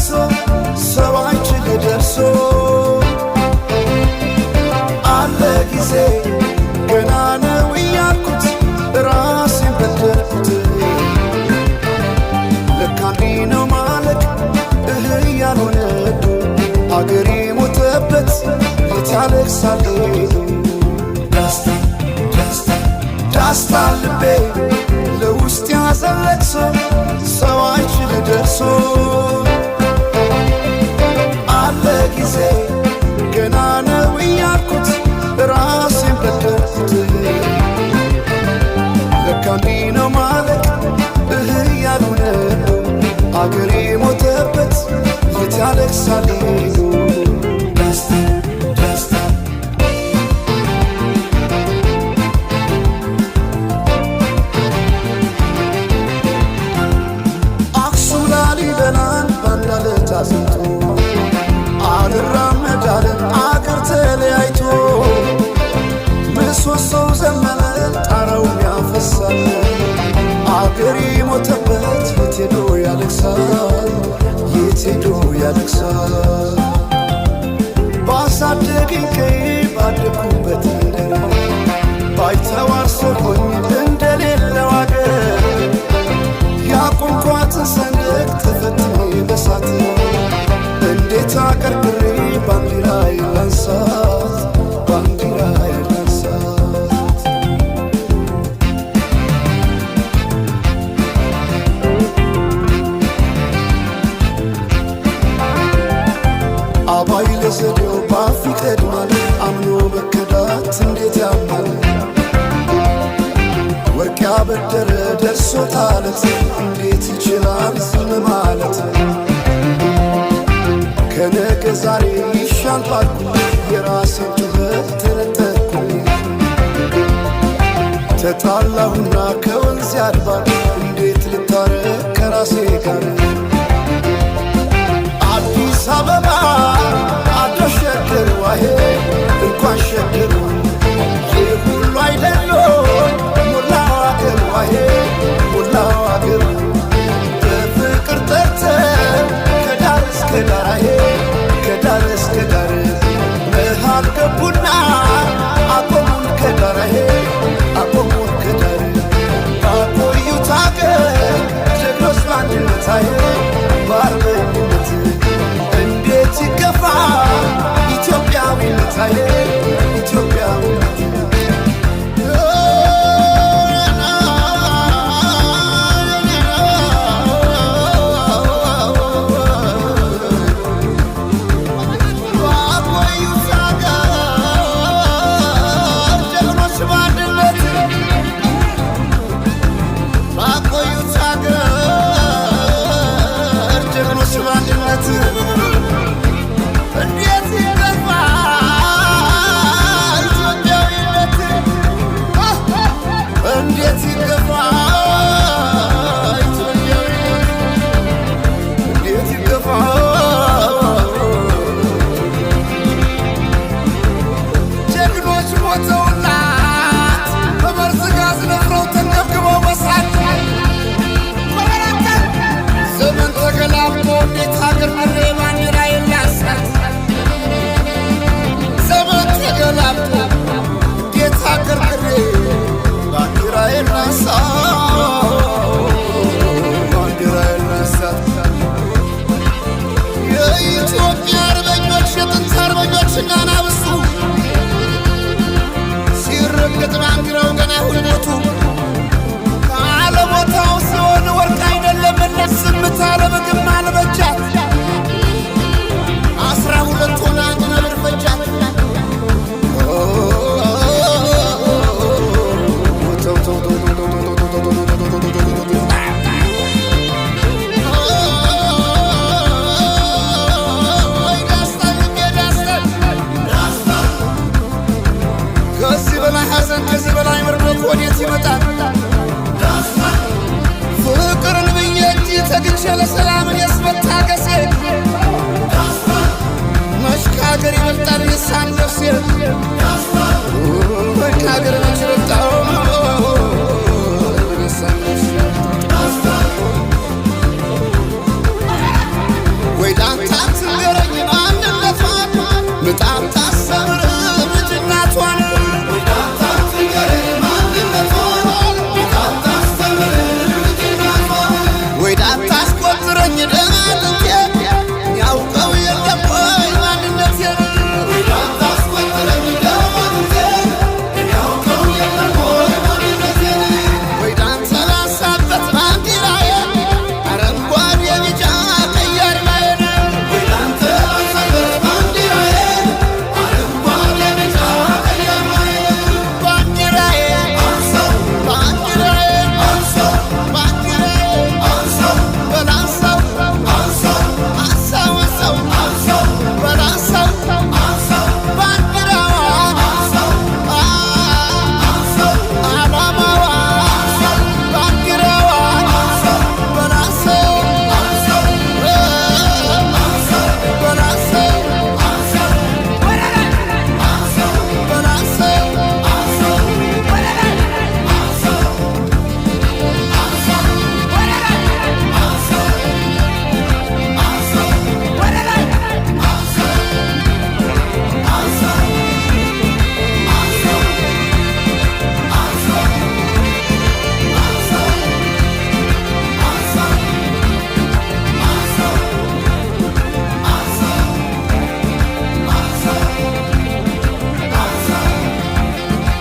ያዘለቅሶ ሰው አይችል ደርሶ አለ ጊዜ ገና ነው እያልኩት ራሴን በደልኩት ለካ እንዲህ ነው ማለቅ ያልሆነ አገሬ ሞተበት የታለቅሳል ዳስታ ልቤ ለውስጥ ያዘለቅሶ ሰው አይችል ደርሶ አለ ጊዜ ገና ነው እያልኩት ራሴን በደልኩት ለካ እንዲህ ነው ማለቅ ያልሆነ አገሬ ሞተበት የታለቅሳል አስንቶ አልራመዳለን አገር ተለያይቶ ምሰሶው ዘመነ ጣራው ያፈሳል አገሬ ሞተበት የት ሄዶ ያለቅሳል የት ሄዶ ያለቅሳል ባሳደገኝ ቀዬ ባደኩበት መንደር ባይተዋር ሰው ሆኜ እንደሌለው አገር ያቆምኳትን ሰንደቅ ተፈትኜ በሳት እንዴት አቀርቅሬ ባንዲራዬ ላንሳት ባንዲራዬ ላንሳት አባይ ለዘዴው ባፍ ይቀድማል አምኖ መከዳት እንዴት ያማል ወርቅ ያበደረ ደርሶታለት እንዴት ይችላል ዝም ማለት ከነገ ዛሬ ይሻል ባልኩ የራሴን ጩኸት ተነጠቅኩ ተጣላሁና ከወንዝ ያድባል እንዴት ልታረቅ ከራሴ ጋር አዲስ አበባ አዶ ሸገር ዋሄ እንኳን ሸገር ይህ ሁሉ አይደሎ ሞላው አገር ዋሄ ሞላው አገር በፍቅር ጠርተን ከዳር እስከ ዳር ከዳር እስከ ዳር መሃል ገቡና አቆሙን ከዳር አቆሙን ከዳር ባቆዩት አገር ጀግኖች በአንድነት በአርበኝነት እንዴት ይገፋ ኢትዮጵያዊነት ኢትዮጵያዊነት እንዴት ይገፋ ኢትዮጵያዊነት እንዴት ይገፋ ኢትዮጵያዊነት እንዴት ይገፋ ጀግኖች ሞተውላት በመርዝ ጋዝ ነፍረው ተከብክበው በሳት ዘመን ተገላብጦ እንዴት ሀገር ምሬ ባንዲራ የላሳት ዘመን ተገላብጦ እንዴት ሀገር ምሬ ባንዲራ የላሳት ባንዲራ የላሳት የኢትዮጵያ አርበኞች የጥንት አርበኞች እናናብሱ ሲረገጥ ባንዲራው ገና ሁነቱ ካለቦታው ሲሆን ወርቅ አይደለምና ስምታ ለምግብ አልበጃት 12 ሆና አንድ ነብር ፈጃት ከዚህ በላይ ሐዘን ከዚህ በላይ ምርኮ ወዴት ይመጣል ፍቅርን ብዬ እንጂ ተግቼ ለሰላምን የስመታገሴ መሽካገር ይበልጣል የሳን ነፍሴ